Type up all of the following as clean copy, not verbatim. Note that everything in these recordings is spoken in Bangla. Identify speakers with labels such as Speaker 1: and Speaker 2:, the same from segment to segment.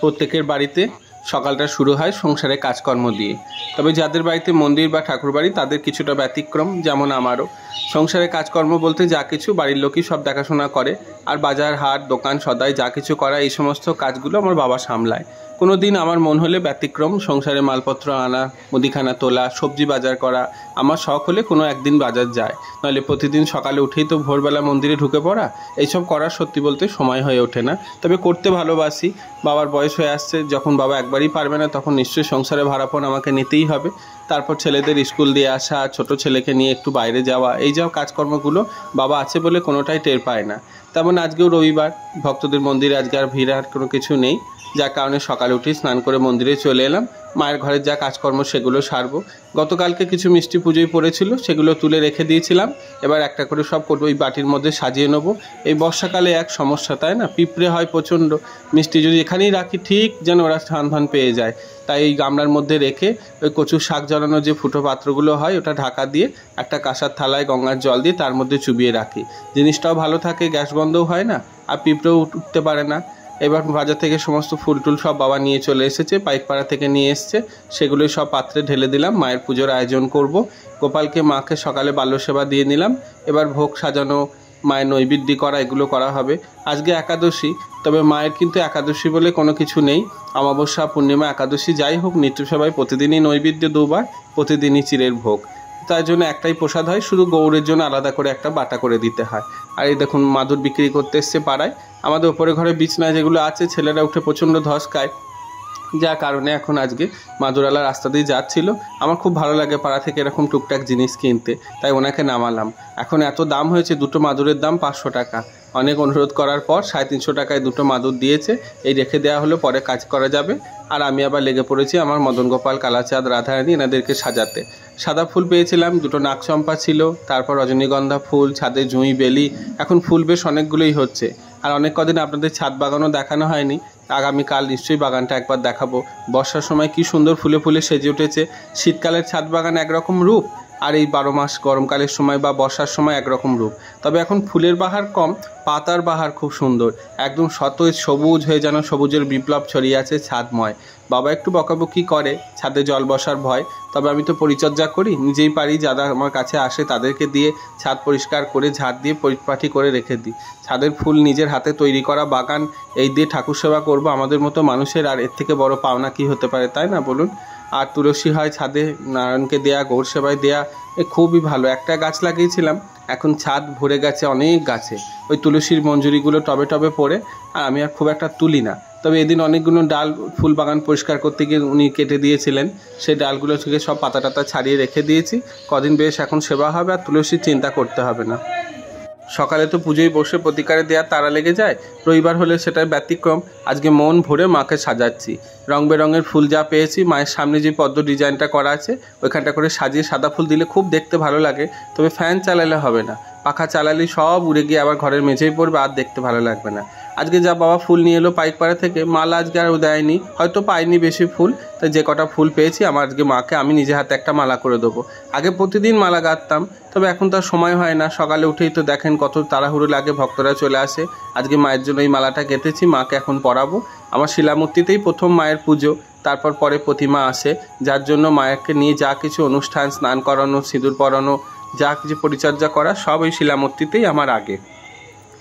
Speaker 1: প্রত্যেকের বাড়িতে সকালটা শুরু হয় সংসারে কাজকর্ম দিয়ে। তবে যাদের বাড়িতে মন্দির বা ঠাকুরবাড়ি তাদের কিছুটা ব্যতিক্রম, যেমন আমারও। সংসারে কাজকর্ম বলতে যা কিছু বাড়ির লোকই সব দেখাশোনা করে, আর বাজার হাট দোকান সদাই যা কিছু করা এই সমস্ত কাজগুলো আমার বাবা সামলায়। কোনো দিন আমার মন হলে ব্যতিক্রম, সংসারে মালপত্র আনা, মুদিখানা তোলা, সবজি বাজার করা। আমার শখ হলে কোনো একদিন বাজার যায়, নইলে প্রতিদিন সকালে উঠেই তো ভোরবেলা মন্দিরে ঢুকে পড়া। এইসব করার সত্যি বলতে সময় হয়ে ওঠে না, তবে করতে ভালোবাসি। বাবার বয়স হয়ে আসছে, যখন বাবা একবারই পারবে না তখন নিশ্চয়ই সংসারে ভাড়াপণ আমাকে নিতেই হবে। তারপর ছেলেদের স্কুল দিয়ে আসা, ছোট ছেলেকে নিয়ে একটু বাইরে যাওয়া, এই যা কাজকর্মগুলো বাবা আছে বলে কোনোটাই টের পায় না। তেমন আজকেও রবিবার, ভক্তদের মন্দিরে আজকে আর ভিড় আর কোনো কিছু নেই, যার কারণে সকালে উঠে স্নান করে মন্দিরে চলে এলাম। মায়ের ঘরের যা কাজকর্ম সেগুলো সারবো। গতকালকে কিছু মিষ্টি পুজোয় পড়েছিল, সেগুলো তুলে রেখে দিয়েছিলাম। এবার একটা করে সব ওই বাটির মধ্যে সাজিয়ে নেবো। এই বর্ষাকালে এক সমস্যা, তাই না, পিঁপড়ে হয় প্রচণ্ড। মিষ্টি যদি এখানেই রাখি ঠিক যেন ওরা ধান পেয়ে যায়। তাই এই গামলার মধ্যে রেখে ওই কচুর শাক জ্বালানোর যে ফুটো পাত্রগুলো হয় ওটা ঢাকা দিয়ে একটা কাঁসার থালায় গঙ্গার জল দিয়ে তার মধ্যে চুবিয়ে রাখি। জিনিসটাও ভালো থাকে, গ্যাস বন্ধও হয় না, আর পিঁপড়েও উঠতে পারে না। এবার বাজার থেকে সমস্ত ফুল টুল সব বাবা নিয়ে চলে এসেছে, পাইকপাড়া থেকে নিয়ে এসছে। সেগুলোই সব পাত্রে ঢেলে দিলাম। মায়ের পুজোর আয়োজন করব। গোপালকে মাকে সকালে বাল্য সেবা দিয়ে নিলাম। এবার ভোগ সাজানো, মায়ের নৈবেদ্য করা, এগুলো করা হবে। আজকে একাদশী, তবে মায়ের কিন্তু একাদশী বলে কোনো কিছু নেই। অমাবস্যা, পূর্ণিমা, একাদশী যাই হোক, নিত্যসেবায় প্রতিদিনই নৈবেদ্য দুবার, প্রতিদিনই চিড়ের ভোগ। তার জন্য একটাই প্রসাদ হয়, শুধু গৌড়ের জন্য আলাদা করে একটা বাটা করে দিতে হয়। আর এই দেখুন মাদুর বিক্রি করতে এসছে পাড়ায়। আমাদের ওপরে ঘরে বিছনায় যেগুলো আছে ছেলেরা উঠে প্রচণ্ড ধস খায়, যার কারণে এখন আজকে মাদুরালা রাস্তা দিয়ে যাচ্ছিল। আমার খুব ভালো লাগে পাড়া থেকে এরকম টুকটাক জিনিস কিনতে, তাই ওনাকে নামালাম। এখন এত দাম হয়েছে, দুটো মাদুরের দাম 500 টাকা। অনেক অনুরোধ করার পর 350 টাকায় দুটো মাদুর দিয়েছে। এই রেখে দেওয়া হলো, পরে কাজ করা যাবে। আর আমি আবার লেগে পড়েছি আমার মদন গোপাল, কালাচাঁদ, রাধারানী এনাদেরকে সাজাতে। সাদা ফুল পেয়েছিলাম, দুটো নাকচম্পা ছিল, তারপর রজনীগন্ধা ফুল, ছাদে জুঁই বেলি। এখন ফুল বেশ অনেকগুলোই হচ্ছে। আর অনেক কদিন আপনাদের ছাদ বাগানও দেখানো হয়নি, আগামীকাল নিশ্চয়ই বাগানটা একবার দেখাবো। বর্ষার সময় কি সুন্দর ফুলে ফুলে সেজে উঠেছে। শীতকালের ছাদ বাগান একরকম রূপ, আর এই 12 মাস গরমকালের সময় বা বর্ষার সময় একরকম রূপ। তবে এখন ফুলের বাহার কম, পাতার বাহার খুব সুন্দর, একদম সতেজ সবুজ হয়ে যেন সবুজের বিপ্লব ছড়িয়ে আছে ছাদময়। বাবা একটু বকাবকি করে, ছাদে জল বসার ভয়, তবে আমি তো পরিচর্যা করি, নিজেই পারি। যারা আমার কাছে আসে তাদেরকে দিয়ে ছাদ পরিষ্কার করে ঝাড় দিয়ে পরিপাটি করে রেখে দিই। ছাদের ফুল নিজের হাতে তৈরি করা বাগান, এই দিয়ে ঠাকুর সেবা করবো আমাদের মতো মানুষের, আর এর থেকে বড় পাওনা কি হতে পারে, তাই না বলুন। আর তুলসী হয় ছাদে, নারায়ণকে দেয়া, গৌর সেবায় দেয়া, খুবই ভালো। একটা গাছ লাগিয়েছিলাম, এখন ছাদ ভরে গেছে অনেক গাছে। ওই তুলসীর মঞ্জুরিগুলো টবে টবে পড়ে, আর আমি আর খুব একটা তুলি না। তবে এদিন অনেকগুলো ডাল ফুল বাগান পরিষ্কার করতে গিয়ে উনি কেটে দিয়েছিলেন, সেই ডালগুলো থেকে সব পাতা টাতা ছাড়িয়ে রেখে দিয়েছি। কদিন বেশ এখন সেবা হবে, আর তুলসীর চিন্তা করতে হবে না। সকালে তো পুজোয় বসে প্রতিকারে দেওয়ার তাড়া লেগে যায়, রবিবার হলে সেটাই ব্যতিক্রম। আজকে মন ভরে মাকে সাজাচ্ছি। রং বেরঙের ফুল যা পেয়েছি, মায়ের সামনে যে পদ্ম ডিজাইনটা করা আছে ওইখানটা করে সাজিয়ে সাদা ফুল দিলে খুব দেখতে ভালো লাগে। তবে ফ্যান চালালে হবে না, পাখা চালালেই সব উড়ে গিয়ে আবার ঘরের মেঝেই পড়বে, আর দেখতে ভালো লাগবে না। আজকে যা বাবা ফুল নিয়ে এলো পাইকপাড়া থেকে, মালা আজকে আর দেয়নি, হয়তো পাইনি বেশি ফুল। তাই যে কটা ফুল পেয়েছি আমার আজকে মাকে আমি নিজে হাতে একটা মালা করে দেবো। আগে প্রতিদিন মালা গাঁথতাম, তবে এখন তার সময় হয় না। সকালে উঠেই তো দেখেন কত তাড়াহুড়ো লাগে, ভক্তরা চলে আসে। আজকে মায়ের জন্য এই মালাটা গেঁথেছি, মাকে এখন পরাবো। আমার শিলামূর্তিতেই প্রথম মায়ের পুজো, তারপর পরে প্রতিমা আসে, যার জন্য মায়েরকে নিয়ে যা কিছু অনুষ্ঠান, স্নান করানো, সিঁদুর পরানো, যা কিছু পরিচর্যা করা সব ওই শিলামূর্তিতেই আমার আগে।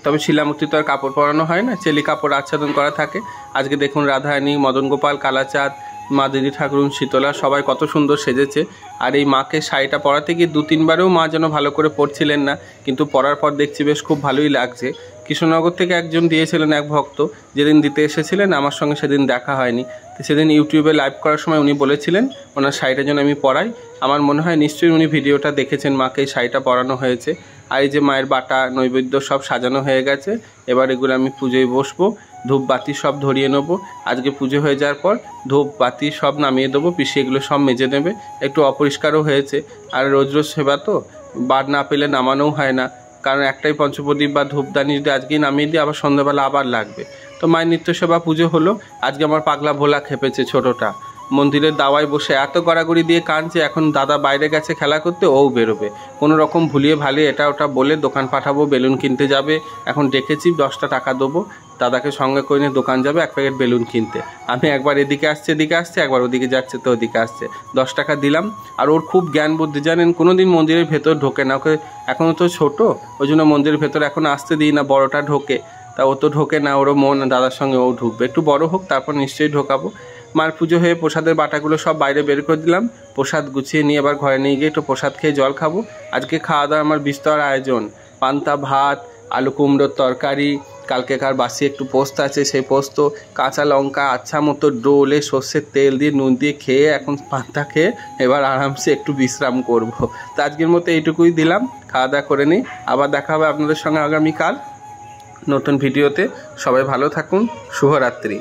Speaker 1: তবে শিলামূর্তি তো আর কাপড় পরানো হয় না, চেলি কাপড় আচ্ছাদন করা থাকে। আজকে দেখুন রাধারানী, মদন গোপাল, কালাচাঁদ, মা দিদি ঠাকুরুন, শীতলা সবাই কত সুন্দর সেজেছে। আর এই মাকে শাড়িটা পরাতে গিয়ে 2-3বারেও মা যেন ভালো করে পরছিলেন না, কিন্তু পরার পর দেখছি বেশ খুব ভালোই লাগছে। কৃষ্ণনগর থেকে একজন দিয়েছিলেন, এক ভক্ত, যেদিন দিতে এসেছিলেন আমার সঙ্গে সেদিন দেখা হয়নি। তো সেদিন ইউটিউবে লাইভ করার সময় উনি বলেছিলেন ওনার শাড়িটা যেন আমি পরাই। আমার মনে হয় নিশ্চয়ই উনি ভিডিওটা দেখেছেন, মাকে এই শাড়িটা পরানো হয়েছে। আর এই যে মায়ের বাটা নৈবেদ্য সব সাজানো হয়ে গেছে। এবার এগুলো আমি পুজোয় বসবো, ধূপ বাতি সব ধরিয়ে নেবো। আজকে পুজো হয়ে যাওয়ার পর ধূপ বাতি সব নামিয়ে দেবো, পিসি এগুলো সব মেজে নেবে। একটু অপরিষ্কারও হয়েছে, আর রোজ রোজ সেবা তো বার না পেলে নামানোও হয় না, কারণ একটাই পঞ্চপ্রদীপ বা ধূপদানি যদি আজকেই নামিয়ে দিই আবার সন্ধ্যাবেলা আবার লাগবে। তো মায়ের নিত্য সেবা পুজো হলো। আজকে আমার পাগলা ভোলা খেপেছে ছোটোটা, মন্দিরের দাওয়ায় বসে এত গড়াগড়ি দিয়ে কাঁদছে। এখন দাদা বাইরে গেছে খেলা করতে, ও বেরোবে। কোনো রকম ভুলিয়ে ভালিয়ে এটা ওটা বলে দোকান পাঠাবো, বেলুন কিনতে যাবে। এখন ডেকেছি 10টা টাকা দেবো, দাদাকে সঙ্গে করে নিয়ে দোকান যাবে 1 প্যাকেট বেলুন কিনতে। আমি একবার এদিকে আসছে একবার ওদিকে যাচ্ছে তো ওদিকে আসছে, 10 টাকা দিলাম। আর ওর খুব জ্ঞান বুদ্ধি জানেন, কোনোদিন মন্দিরের ভেতর ঢোকে না, ওকে এখনও তো ছোটো, ওই জন্য মন্দিরের ভেতর এখন আসতে দিই না, বড়টা ঢোকে। তা ও তো ঢোকে না, ওরও মন দাদার সঙ্গে ও ঢুকবে, একটু বড় হোক তারপর নিশ্চয়ই ঢোকাবো। মার পুজো হয়ে প্রসাদের বাটাগুলো সব বাইরে বের করে দিলাম, প্রসাদ গুছিয়ে নিয়ে এবার ঘরে নিয়ে গিয়ে একটু প্রসাদ খেয়ে জল খাবো। আজকে খাওয়া দাওয়া আমার বিস্তর আয়োজন, পান্তা ভাত, আলু কুমড়োর তরকারি, কালকেকার বাসি একটু পোস্ত আছে সেই পোস্ত, কাঁচা লঙ্কা, আচ্ছা মতো ডোলে সর্ষের তেল দিয়ে নুন দিয়ে খেয়ে এখন পান্তা খেয়ে এবার আরামসে একটু বিশ্রাম করব। তো আজকের মতো এইটুকুই দিলাম, খাওয়া দাওয়া করে নিই, আবার দেখা হবে আপনাদের সঙ্গে আগামীকাল নতুন ভিডিওতে। সবাই ভালো থাকুন, শুভরাত্রি।